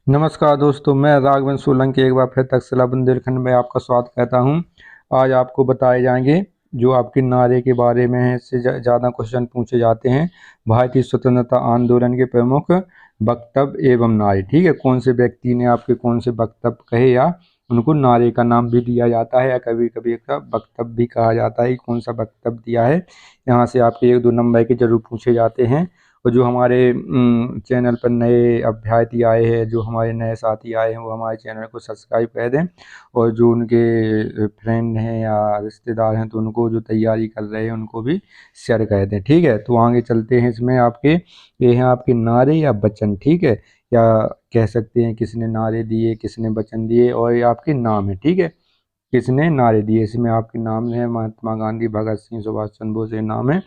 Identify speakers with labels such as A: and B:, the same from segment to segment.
A: नमस्कार दोस्तों, मैं राघवेंद्र सोलंकी एक बार फिर तक्षशिला बुंदेलखंड में आपका स्वागत करता हूं। आज आपको बताए जाएंगे जो आपके नारे के बारे में है। इससे ज़्यादा क्वेश्चन पूछे जाते हैं। भारतीय स्वतंत्रता आंदोलन के प्रमुख वक्तव्य एवं नारे। ठीक है, कौन से व्यक्ति ने आपके कौन से वक्तव्य कहे, या उनको नारे का नाम भी दिया जाता है, या कभी कभी का वक्तव्य भी कहा जाता है कि कौन सा वक्तव्य दिया है। यहाँ से आपके 1-2 नंबर के जरूर पूछे जाते हैं। और जो हमारे चैनल पर नए अभ्यर्थी आए हैं, जो हमारे नए साथी आए हैं, वो हमारे चैनल को सब्सक्राइब कर दें। और जो उनके फ्रेंड हैं या रिश्तेदार हैं, तो उनको जो तैयारी कर रहे हैं उनको भी शेयर कर दें। ठीक है, तो आगे चलते हैं। इसमें आपके ये हैं आपके नारे या वचन। ठीक है, या कह सकते हैं किसने नारे दिए, किसने वचन दिए, और ये आपके नाम है। ठीक है, किसने नारे दिए, इसमें आपके नाम है महात्मा गांधी, भगत सिंह, सुभाष चंद्र बोस, ये नाम है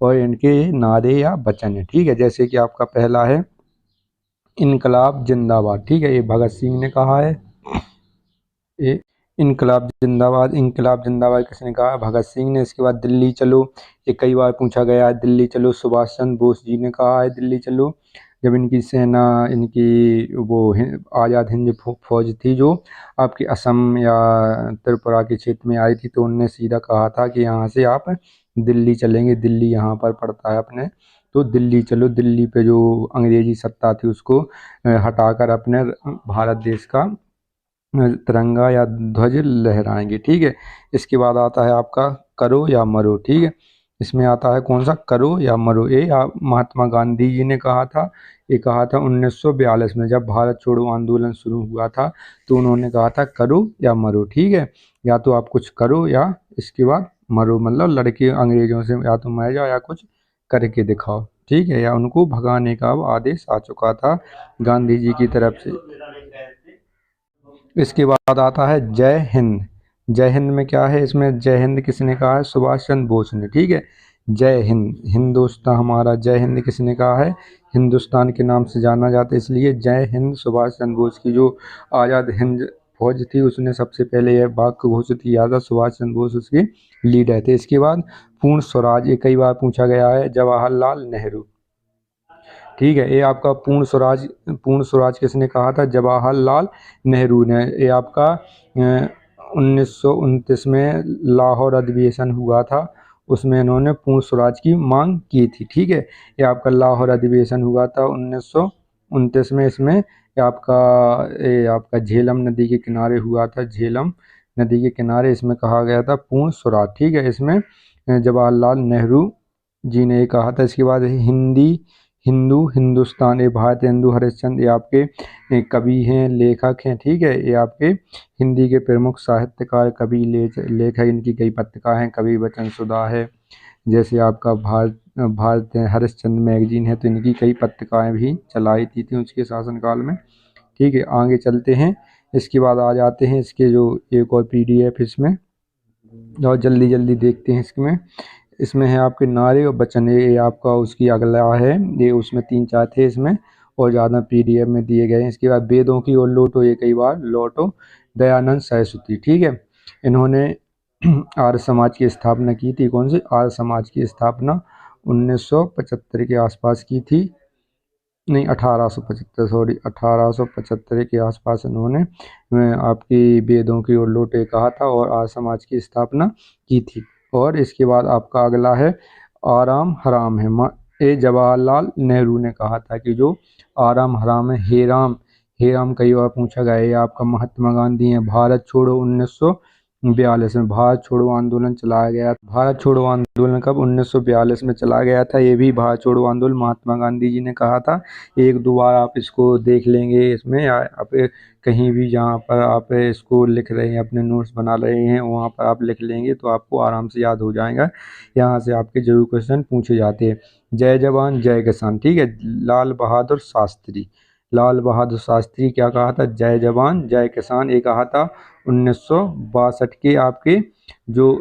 A: और इनके नारे या वचन है। ठीक है, जैसे कि आपका पहला है इनकलाब जिंदाबाद। ठीक है, ये भगत सिंह ने कहा है। ये इनकलाब जिंदाबाद, इनकलाब जिंदाबाद किसने कहा? भगत सिंह ने। इसके बाद दिल्ली चलो, ये कई बार पूछा गया है। दिल्ली चलो सुभाष चंद्र बोस जी ने कहा है दिल्ली चलो। जब इनकी सेना, इनकी वो आज़ाद हिंद फौज थी जो आपके असम या त्रिपुरा के क्षेत्र में आई थी, तो उनने सीधा कहा था कि यहाँ से आप दिल्ली चलेंगे। दिल्ली यहाँ पर पड़ता है अपने, तो दिल्ली चलो। दिल्ली पे जो अंग्रेजी सत्ता थी उसको हटाकर अपने भारत देश का तिरंगा या ध्वज लहराएंगे। ठीक है, इसके बाद आता है आपका करो या मरो। ठीक है, इसमें आता है कौन सा? करो या मरो। ये महात्मा गांधी जी ने कहा था। ये कहा था 1942 में, जब भारत छोड़ो आंदोलन शुरू हुआ था, तो उन्होंने कहा था करो या मरो। ठीक है, या तो आप कुछ करो या इसके बाद मरो, मतलब लड़के अंग्रेजों से या तो मर जाओ या कुछ करके दिखाओ। ठीक है, या उनको भगाने का अब आदेश आ चुका था गांधी जी की तरफ से। इसके बाद आता है जय हिंद। जय हिंद में क्या है? इसमें जय हिंद किसने कहा है? सुभाष चंद्र बोस ने। ठीक है, जय हिंद, हिंदुस्तान हमारा। जय हिंद किसने कहा है? हिंदुस्तान के नाम से जाना जाता है, इसलिए जय हिंद। सुभाष चंद्र बोस की जो आज़ाद हिंद फौज थी, उसने सबसे पहले यह वाक्य घोषित किया था। सुभाष चंद्र बोस उसके लीडर थे। इसके बाद पूर्ण स्वराज, ये कई बार पूछा गया है। जवाहरलाल नेहरू। ठीक है, ये आपका पूर्ण स्वराज, पूर्ण स्वराज किसने कहा था? जवाहरलाल नेहरू ने। ये आपका 1929 में लाहौर अधिवेशन हुआ था, उसमें इन्होंने पूर्ण स्वराज की मांग की थी। ठीक है, ये आपका लाहौर अधिवेशन हुआ था 1929 में। इसमें ये आपका झेलम नदी के किनारे हुआ था। झेलम नदी के किनारे इसमें कहा गया था पूर्ण स्वराज। ठीक है, इसमें जवाहरलाल नेहरू जी ने ये कहा था। इसके बाद हिंदी, हिंदू, हिंदुस्तान, ये भारत हिंदू हरिश्चंद्र, ये आपके कवि हैं, लेखक हैं। ठीक है, ये आपके हिंदी के प्रमुख साहित्यकार, कवि, लेखक। इनकी कई पत्रिका हैं, कवि वचन सुधा है, जैसे आपका भारत भारत हरिश्चंद्र मैगजीन है, तो इनकी कई पत्रिकाएं भी चलाई थी उसके शासनकाल में। ठीक है, आगे चलते हैं। इसके बाद आ जाते हैं इसके जो एक और पीडीएफ इसमें, और जल्दी जल्दी देखते हैं। इसमें इसमें है आपके नारे और वचन। ये आपका उसकी अगला है, ये उसमें 3-4 थे इसमें, और ज़्यादा पीडीएफ में दिए गए हैं। इसके बाद वेदों की ओर लौटो, ये कई बार लौटो, दयानंद सरस्वती। ठीक है, इन्होंने आर्य समाज की स्थापना की थी। कौन सी? आर्य समाज की स्थापना 1975 के आसपास की थी। नहीं, 1875, सॉरी, 1875 के आसपास इन्होंने आपकी वेदों की ओर लौटे कहा था और आर्य समाज की स्थापना की थी। और इसके बाद आपका अगला है आराम हराम है। ये जवाहरलाल नेहरू ने कहा था कि जो आराम हराम है, हे राम, हे राम कई बार पूछा गया है। ये आपका महात्मा गांधी है। भारत छोड़ो 1942 में भारत छोड़ो आंदोलन चलाया गया। भारत छोड़ो आंदोलन कब? 1942 में चला गया था। ये भी भारत छोड़ो आंदोलन महात्मा गांधी जी ने कहा था। 1-2 बार आप इसको देख लेंगे इसमें, या आप कहीं भी जहाँ पर आप इसको लिख रहे हैं, अपने नोट्स बना रहे हैं, वहाँ पर आप लिख लेंगे तो आपको आराम से याद हो जाएगा। यहाँ से आपके जरूर क्वेश्चन पूछे जाते हैं। जय जवान जय किसान। ठीक है, लाल बहादुर शास्त्री। लाल बहादुर शास्त्री क्या कहा था? जय जवान जय किसान। ये कहा था 1962 के आपके जो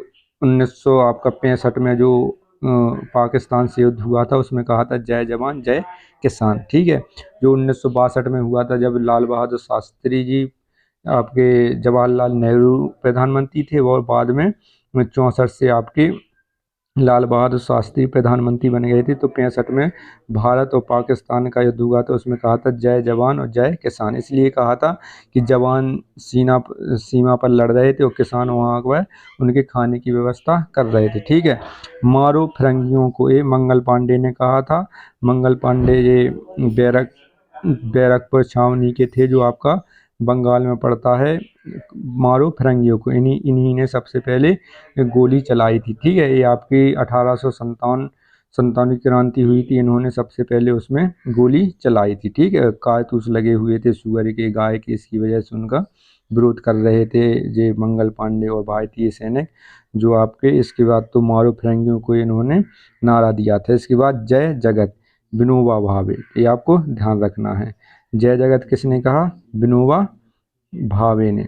A: 1900 आपका 65 में जो पाकिस्तान से युद्ध हुआ था, उसमें कहा था जय जवान जय किसान। ठीक है, जो 1962 में हुआ था, जब लाल बहादुर शास्त्री जी आपके जवाहरलाल नेहरू प्रधानमंत्री थे, और बाद में 64 से आपके लाल बहादुर शास्त्री प्रधानमंत्री बन गए थे तो 65 में भारत और पाकिस्तान का युद्ध हुआ था, उसमें कहा था जय जवान और जय किसान। इसलिए कहा था कि जवान सीमा पर लड़ रहे थे और किसान वहाँ पर उनके खाने की व्यवस्था कर रहे थे। ठीक है, मारो फिरंगियों को, ये मंगल पांडे ने कहा था। मंगल पांडे ये बैरकपुर छावनी के थे, जो आपका बंगाल में पड़ता है। मारो फिरंगियों को, इन्हीं ने सबसे पहले गोली चलाई थी। ठीक है, ये आपकी 1857 की क्रांति हुई थी, इन्होंने सबसे पहले उसमें गोली चलाई थी। ठीक है, कारतूस लगे हुए थे सुअर के, गाय के, इसकी वजह से उनका विरोध कर रहे थे ये मंगल पांडे और भारतीय सैनिक जो आपके। इसके बाद तो मारो फिरंगियों को इन्होंने नारा दिया था। इसके बाद जय जगत, विनोबा भावे, ये आपको ध्यान रखना है। जय जगत किसने कहा? विनोबा भावे ने।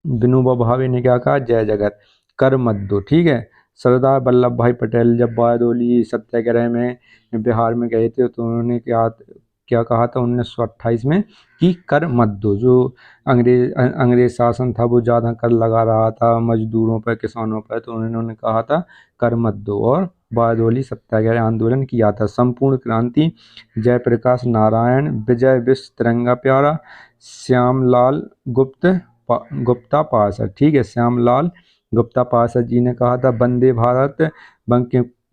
A: विनोबा भावे ने क्या कहा? जय जगत, कर मत दो। ठीक है, सरदार वल्लभ भाई पटेल जब बारडोली सत्याग्रह में बिहार में गए थे तो उन्होंने क्या क्या कहा था 1928 में कि कर मत दो। जो अंग्रेज शासन था वो ज़्यादा कर लगा रहा था मजदूरों पर, किसानों पर, तो उन्होंने कहा था कर मत दो, और बारडोली सत्याग्रह आंदोलन किया था। संपूर्ण क्रांति, जयप्रकाश नारायण, विजय विश्व तिरंगा प्यारा, श्यामलाल गुप्ता पार्षद। ठीक है, श्यामलाल गुप्ता पार्षद जी ने कहा था। वंदे भारत,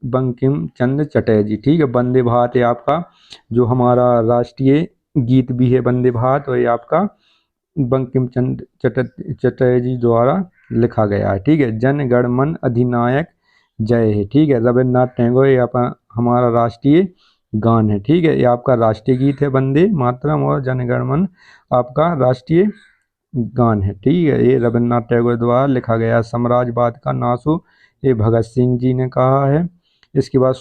A: बंकिम चंद्र चटर्जी। ठीक है, वंदे भारत ये आपका जो हमारा राष्ट्रीय गीत भी है वंदे भारत, और ये आपका बंकिम चंद्र चटर्जी द्वारा लिखा गया है। ठीक है, जन गण मन अधिनायक जय है। ठीक है, रविन्द्रनाथ टैगोर ये हमारा राष्ट्रीय गान है। ठीक है, ये आपका राष्ट्रीय गीत है वंदे मातरम, और जन गण मन आपका राष्ट्रीय गान है। ठीक है, ये रविन्द्रनाथ टैगोर द्वारा लिखा गया। साम्राज्यवाद का नाश हो, ये भगत सिंह जी ने कहा है। इसके बाद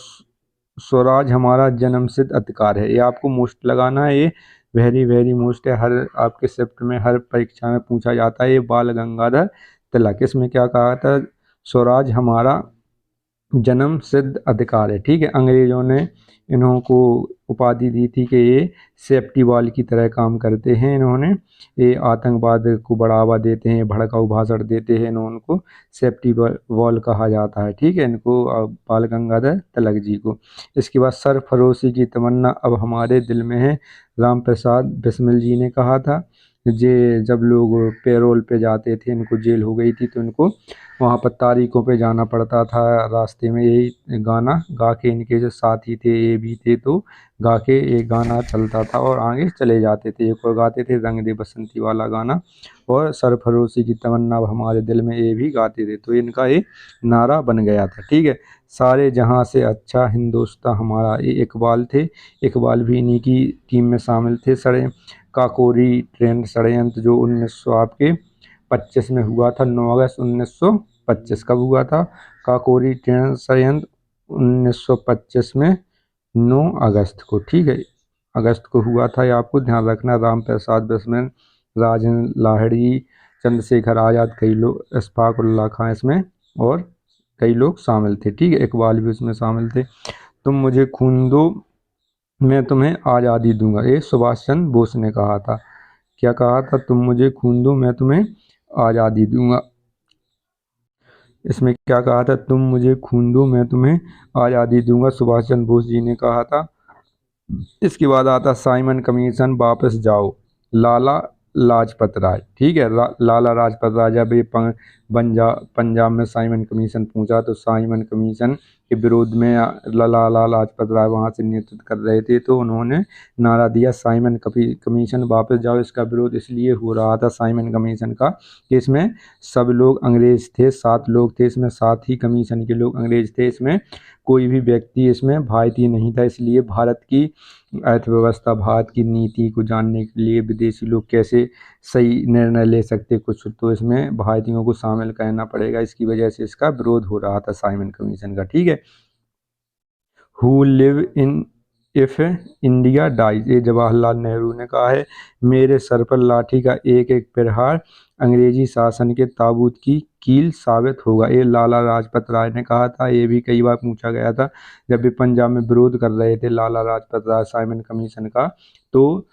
A: स्वराज हमारा जन्मसिद्ध अधिकार है, ये आपको मोस्ट लगाना है, ये वेरी वेरी मोस्ट है, हर आपके शिफ्ट में, हर परीक्षा में पूछा जाता है। ये बाल गंगाधर तिलक, इसमें क्या कहा था? स्वराज हमारा जन्म सिद्ध अधिकार है। ठीक है, अंग्रेजों ने इन्हों को उपाधि दी थी कि ये सेफ्टी वॉल की तरह काम करते हैं। इन्होंने ये आतंकवाद को बढ़ावा देते हैं, भड़काऊ भाषण देते हैं, इनको सेफ्टी वॉल कहा जाता है। ठीक है, इनको बाल गंगाधर तिलक जी को। इसके बाद सरफरोशी की तमन्ना अब हमारे दिल में है, राम प्रसाद बिस्मिल जी ने कहा था। जे जब लोग पैरोल पे जाते थे, इनको जेल हो गई थी तो इनको वहाँ पर तारीखों पे जाना पड़ता था, रास्ते में यही गाना गा के, इनके जो साथी थे ये भी थे तो गा के ये गाना चलता था और आगे चले जाते थे। एक और गाते थे रंग दे बसंती वाला गाना, और सरफरोशी की तमन्ना अब हमारे दिल में, ये भी गाते थे। तो इनका ये नारा बन गया था। ठीक है, सारे जहाँ से अच्छा हिंदुस्तान हमारा, ये इकबाल थे, इकबाल भी इन्हीं की टीम में शामिल थे। काकोरी ट्रेन षड्यंत्र जो 1900 आपके 25 में हुआ था, 9 अगस्त 1925। कब हुआ था काकोरी ट्रेन षड्यंत्र? 1925 में 9 अगस्त को। ठीक है, अगस्त को हुआ था, ये आपको ध्यान रखना। राम प्रसाद बिस्मिल, राजेंद्र लाहिड़ी, चंद्रशेखर आज़ाद, कई लोग, इशफाक उल्लाह खां इसमें और कई लोग शामिल थे। ठीक है, इकबाल भी उसमें शामिल थे। तुम मुझे खून दो मैं तुम्हें आज़ादी दूंगा, ये सुभाष चंद्र बोस ने कहा था। क्या कहा था? तुम मुझे खून दो मैं तुम्हें आज़ादी दूंगा। इसमें क्या कहा था? तुम मुझे खून दो मैं तुम्हें आज़ादी दूंगा, सुभाष चंद्र बोस जी ने कहा था। इसके बाद आता साइमन कमीशन, वापस जाओ, लाला लाजपत राय। ठीक है, लाला लाजपत राय जब ये पंजाब में साइमन कमीशन पहुंचा तो साइमन कमीशन के विरोध में लाला लाजपत राय वहां से नेतृत्व कर रहे थे, तो उन्होंने नारा दिया साइमन कमीशन वापस जाओ। इसका विरोध इसलिए हो रहा था साइमन कमीशन का कि इसमें सब लोग अंग्रेज थे, 7 लोग थे इसमें, 7 ही कमीशन के लोग अंग्रेज थे। इसमें कोई भी व्यक्ति इसमें भारतीय नहीं था। इसलिए भारत की अर्थव्यवस्था, भारत की नीति को जानने के लिए विदेशी लोग कैसे सही निर्णय ले सकते कुछ, तो इसमें भारतीयों को शामिल करना पड़ेगा। इसकी वजह से इसका विरोध हो रहा था साइमन कमीशन का। ठीक है, who live in if India dies, ये जवाहरलाल नेहरू ने कहा है। मेरे सर पर लाठी का एक एक प्रहार अंग्रेजी शासन के ताबूत की कील साबित होगा, ये लाला लाजपत राय ने कहा था। ये भी कई बार पूछा गया था जब भी पंजाब में विरोध कर रहे थे लाला लाजपत राय साइमन कमीशन का, तो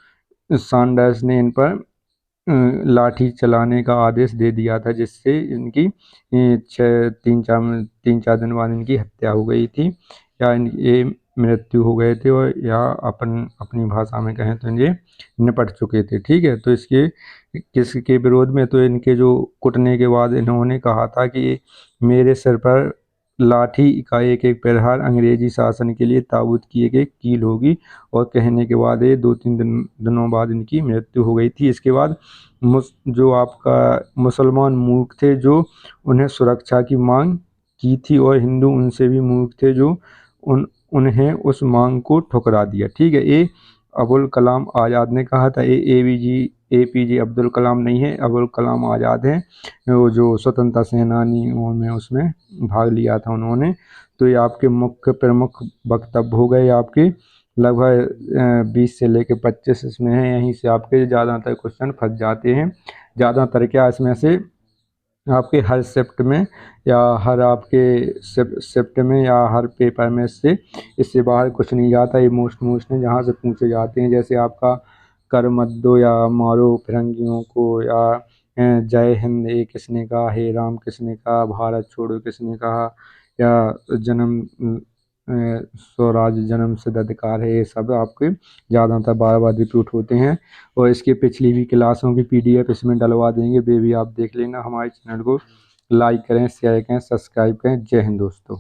A: सैंडर्स ने इन पर लाठी चलाने का आदेश दे दिया था, जिससे इनकी 3-4 दिन बाद इनकी हत्या हो गई थी, या ये मृत्यु हो गए थे, और या अपनी भाषा में कहें तो ये निपट चुके थे। ठीक है, तो इसके किसके विरोध में, तो इनके जो कुटने के बाद इन्होंने कहा था कि मेरे सिर पर लाठी का एक एक प्रहार अंग्रेजी शासन के लिए ताबूत की एक एक कील होगी, और कहने के बाद ये 2-3 दिनों बाद इनकी मृत्यु हो गई थी। इसके बाद जो आपका मुसलमान मूर्ख थे, जो उन्हें सुरक्षा की मांग की थी, और हिंदू उनसे भी मूर्ख थे, जो उन्हें उस मांग को ठुकरा दिया। ठीक है, ये अबुल कलाम आज़ाद ने कहा था। APJ अब्दुल कलाम नहीं है, अबुल कलाम आज़ाद हैं, वो जो स्वतंत्रता सेनानियों में उसमें भाग लिया था उन्होंने। तो ये आपके मुख्य प्रमुख वक्तव्य हो गए आपके, लगभग 20 से लेकर 25 इसमें है। यहीं से आपके ज़्यादातर क्वेश्चन फंस जाते हैं। ज़्यादातर क्या इसमें से आपके हर शिफ्ट में, या हर आपके शिफ्ट में, या हर पेपर में से इससे बाहर कुछ नहीं जाता। ये मोस्ट हैं जहाँ से पूछे जाते हैं, जैसे आपका कर मत दो, या मारो फिरंगियों को, या जय हिंद ये किसने कहा, हे राम किसने कहा, भारत छोड़ो किसने कहा, या स्वराज जन्म सिद्ध अधिकार है, ये सब आपके ज़्यादातर बार बार रिपीट होते हैं। और इसकी पिछली भी क्लासों की PDF इसमें डलवा देंगे, वे भी आप देख लेना। हमारे चैनल को लाइक करें, शेयर करें, सब्सक्राइब करें। जय हिंद दोस्तों।